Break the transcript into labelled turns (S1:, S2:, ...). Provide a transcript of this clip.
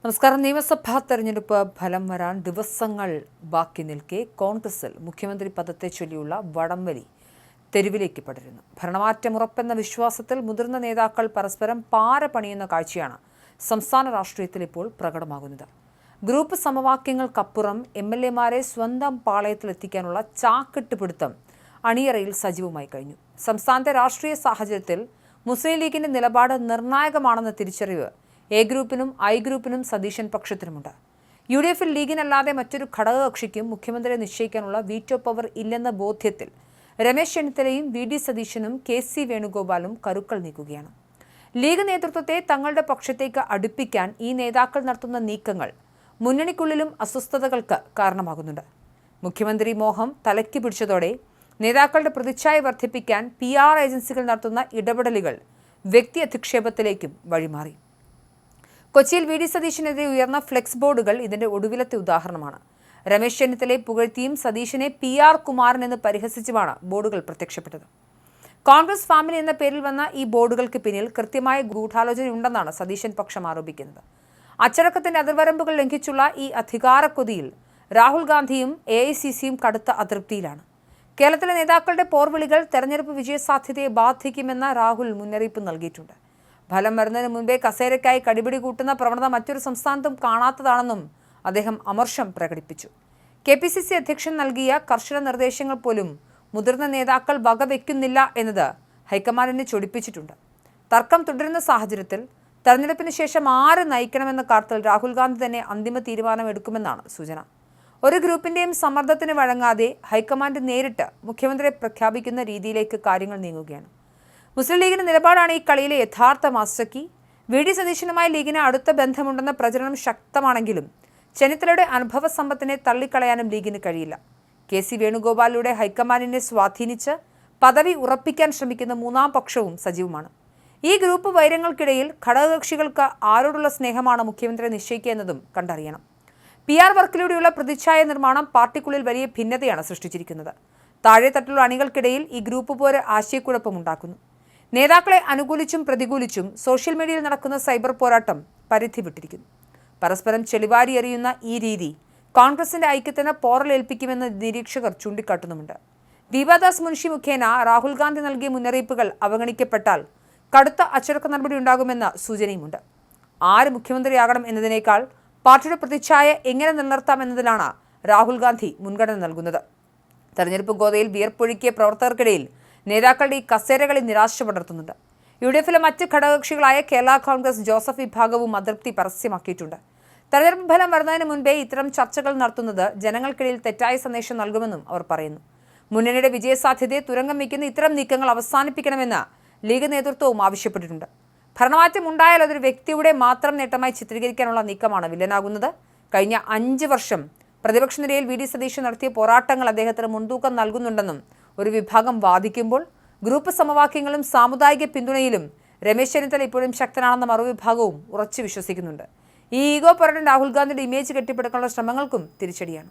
S1: നമസ്കാരം. നിയമസഭാ തെരഞ്ഞെടുപ്പ് ഫലം വരാൻ ദിവസങ്ങൾ ബാക്കി നിൽക്കെ കോൺഗ്രസിൽ മുഖ്യമന്ത്രി പദത്തെ ചൊല്ലിയുള്ള വടംവലി തെരുവിലേക്ക് പടരുന്നു. ഭരണമാറ്റമുറപ്പെന്ന വിശ്വാസത്തിൽ മുതിർന്ന നേതാക്കൾ പരസ്പരം പാര പണിയുന്ന കാഴ്ചയാണ് സംസ്ഥാന രാഷ്ട്രീയത്തിൽ ഇപ്പോൾ പ്രകടമാകുന്നത്. ഗ്രൂപ്പ് സമവാക്യങ്ങൾക്കപ്പുറം MLA-മാരെ സ്വന്തം പാളയത്തിലെത്തിക്കാനുള്ള ചാക്കിട്ടുപിടുത്തം അണിയറയിൽ സജീവമായി കഴിഞ്ഞു. സംസ്ഥാനത്തെ രാഷ്ട്രീയ സാഹചര്യത്തിൽ മുസ്ലിം ലീഗിന്റെ നിലപാട് നിർണായകമാണെന്ന തിരിച്ചറിവ് എ ഗ്രൂപ്പിനും ഐ ഗ്രൂപ്പിനും സതീശൻ പക്ഷത്തിനുമുണ്ട്. UDF-ൽ ലീഗിനല്ലാതെ മറ്റൊരു ഘടകകക്ഷിക്കും മുഖ്യമന്ത്രിയെ നിശ്ചയിക്കാനുള്ള വീറ്റോ പവർ ഇല്ലെന്ന ബോധ്യത്തിൽ രമേശ് ചെന്നിത്തലയും VD സതീശനും KC വേണുഗോപാലും കരുക്കൾ നീക്കുകയാണ്. ലീഗ് നേതൃത്വത്തെ തങ്ങളുടെ പക്ഷത്തേക്ക് അടുപ്പിക്കാൻ ഈ നേതാക്കൾ നടത്തുന്ന നീക്കങ്ങൾ മുന്നണിക്കുള്ളിലും അസ്വസ്ഥതകൾക്ക് കാരണമാകുന്നുണ്ട്. മുഖ്യമന്ത്രി മോഹം തലയ്ക്ക് പിടിച്ചതോടെ നേതാക്കളുടെ പ്രതിച്ഛായ വർദ്ധിപ്പിക്കാൻ PR ഏജൻസികൾ നടത്തുന്ന ഇടപെടലുകൾ വ്യക്തി അധിക്ഷേപത്തിലേക്കും വഴിമാറി. കൊച്ചിയിൽ VD സതീശനെതിരെ ഉയർന്ന ഫ്ലെക്സ് ബോർഡുകൾ ഇതിന്റെ ഒടുവിലത്തെ ഉദാഹരണമാണ്. രമേശ് ചെന്നിത്തലയെ പുകഴ്ത്തിയും സതീശനെ PR കുമാരൻ എന്ന് പരിഹസിച്ചുമാണ് ബോർഡുകൾ പ്രത്യക്ഷപ്പെട്ടത്. കോൺഗ്രസ് ഫാമിലി എന്ന പേരിൽ വന്ന ഈ ബോർഡുകൾക്ക് പിന്നിൽ കൃത്യമായ ഗൂഢാലോചനയുണ്ടെന്നാണ് സതീശൻ പക്ഷം ആരോപിക്കുന്നത്. അച്ചടക്കത്തിന്റെ അതിർവരമ്പുകൾ ലംഘിച്ചുള്ള ഈ അധികാരക്കൊതിയിൽ രാഹുൽ ഗാന്ധിയും AICC-യും കടുത്ത അതൃപ്തിയിലാണ്. കേരളത്തിലെ നേതാക്കളുടെ പോർവിളികൾ തെരഞ്ഞെടുപ്പ് വിജയസാധ്യതയെ ബാധിക്കുമെന്ന രാഹുൽ മുന്നറിയിപ്പ് നൽകിയിട്ടുണ്ട്. ഫലം വരുന്നതിന് മുൻപേ കസേരയ്ക്കായി കടിപിടി കൂട്ടുന്ന പ്രവണത മറ്റൊരു സംസ്ഥാനത്തും കാണാത്തതാണെന്നും അദ്ദേഹം അമർഷം പ്രകടിപ്പിച്ചു. KPCC അധ്യക്ഷൻ നൽകിയ കർശന നിർദ്ദേശങ്ങൾ പോലും മുതിർന്ന നേതാക്കൾ വകവെക്കുന്നില്ല എന്നത് ഹൈക്കമാൻഡിനെ ചൊടിപ്പിച്ചിട്ടുണ്ട്. തർക്കം തുടരുന്ന സാഹചര്യത്തിൽ തെരഞ്ഞെടുപ്പിന് ശേഷം ആര് നയിക്കണമെന്ന കാര്യത്തിൽ രാഹുൽ ഗാന്ധി തന്നെ അന്തിമ തീരുമാനമെടുക്കുമെന്നാണ് സൂചന. ഒരു ഗ്രൂപ്പിന്റെയും സമ്മർദ്ദത്തിന് വഴങ്ങാതെ ഹൈക്കമാൻഡ് നേരിട്ട് മുഖ്യമന്ത്രിയെ പ്രഖ്യാപിക്കുന്ന രീതിയിലേക്ക് കാര്യങ്ങൾ നീങ്ങുകയാണ്. മുസ്ലിം ലീഗിന്റെ നിലപാടാണ് ഈ കളിയിലെ യഥാർത്ഥ മാസ്റ്റർ കീ. VD സതീശനുമായി ലീഗിന് അടുത്ത ബന്ധമുണ്ടെന്ന പ്രചരണം ശക്തമാണെങ്കിലും ചെന്നിത്തലയുടെ അനുഭവ സമ്പത്തിനെ തള്ളിക്കളയാനും ലീഗിന് കഴിയില്ല. KC വേണുഗോപാലിലൂടെ ഹൈക്കമാൻഡിനെ സ്വാധീനിച്ച് പദവി ഉറപ്പിക്കാൻ ശ്രമിക്കുന്ന മൂന്നാം പക്ഷവും സജീവമാണ്. ഈ ഗ്രൂപ്പ് വൈരങ്ങൾക്കിടയിൽ ഘടകകക്ഷികൾക്ക് ആരോടുള്ള സ്നേഹമാണ് മുഖ്യമന്ത്രിയെ നിശ്ചയിക്കുക എന്നതും കണ്ടറിയണം. PR വർക്കിലൂടെയുള്ള പ്രതിച്ഛായ നിർമ്മാണം പാർട്ടിക്കുള്ളിൽ വലിയ ഭിന്നതയാണ് സൃഷ്ടിച്ചിരിക്കുന്നത്. താഴെത്തട്ടിലുള്ള അണികൾക്കിടയിൽ ഈ ഗ്രൂപ്പ് പോര് ആശയക്കുഴപ്പമുണ്ടാക്കുന്നു. നേതാക്കളെ അനുകൂലിച്ചും പ്രതികൂലിച്ചും സോഷ്യൽ മീഡിയയിൽ നടക്കുന്ന സൈബർ പോരാട്ടം പരിധി വിട്ടിരിക്കുന്നു. പരസ്പരം ചെളിവാരി എറിയുന്ന ഈ രീതി കോൺഗ്രസിന്റെ ഐക്യത്തിന് പോറലേൽപ്പിക്കുമെന്ന് നിരീക്ഷകർ ചൂണ്ടിക്കാട്ടുന്നുമുണ്ട്. ദീപാദാസ് മുൻഷി മുഖേന രാഹുൽ ഗാന്ധി നൽകിയ മുന്നറിയിപ്പുകൾ അവഗണിക്കപ്പെട്ടാൽ കടുത്ത അച്ചടക്ക നടപടി ഉണ്ടാകുമെന്ന സൂചനയുമുണ്ട്. ആര് മുഖ്യമന്ത്രിയാകണം എന്നതിനേക്കാൾ പാർട്ടിയുടെ പ്രതിച്ഛായ എങ്ങനെ നിലനിർത്താം എന്നതിലാണ് രാഹുൽ ഗാന്ധി മുൻഗണന നൽകുന്നത്. തെരഞ്ഞെടുപ്പ് ഗോതയിൽ വിയർപ്പൊഴുക്കിയ പ്രവർത്തകർക്കിടയിൽ നേതാക്കളുടെ ഈ കസേരകളി നിരാശ പടർത്തുന്നുണ്ട്. UDF-ലെ മറ്റ് ഘടകകക്ഷികളായ കേരള കോൺഗ്രസ് ജോസഫ് വിഭാഗവും അതൃപ്തി പരസ്യമാക്കിയിട്ടുണ്ട്. തെരഞ്ഞെടുപ്പ് ഫലം വരുന്നതിന് മുൻപേ ഇത്തരം ചർച്ചകൾ നടത്തുന്നത് ജനങ്ങൾക്കിടയിൽ തെറ്റായ സന്ദേശം നൽകുമെന്നും അവർ പറയുന്നു. മുന്നണിയുടെ വിജയസാധ്യതയെ തുരങ്കം വയ്ക്കുന്ന ഇത്തരം നീക്കങ്ങൾ അവസാനിപ്പിക്കണമെന്ന് ലീഗ് നേതൃത്വവും ആവശ്യപ്പെട്ടിട്ടുണ്ട്. ഭരണമാറ്റം ഉണ്ടായാൽ അതൊരു വ്യക്തിയുടെ മാത്രം നേട്ടമായി ചിത്രീകരിക്കാനുള്ള നീക്കമാണ് വില്ലനാകുന്നത്. കഴിഞ്ഞ 5 വർഷം പ്രതിപക്ഷ നിരയിൽ VD സതീശൻ നടത്തിയ പോരാട്ടങ്ങൾ അദ്ദേഹത്തിന് മുൻതൂക്കം നൽകുന്നുണ്ടെന്നും ഒരു വിഭാഗം വാദിക്കുമ്പോൾ ഗ്രൂപ്പ് സമവാക്യങ്ങളും സാമുദായിക പിന്തുണയിലും രമേശ് ചെന്നിത്തല ഇപ്പോഴും ശക്തനാണെന്ന മറുവിഭാഗവും ഉറച്ചു വിശ്വസിക്കുന്നുണ്ട്. ഈ ഈഗോ പോരാട്ടം രാഹുൽ ഗാന്ധിയുടെ ഇമേജ് കെട്ടിപ്പടുക്കാനുള്ള ശ്രമങ്ങൾക്കും തിരിച്ചടിയാണ്.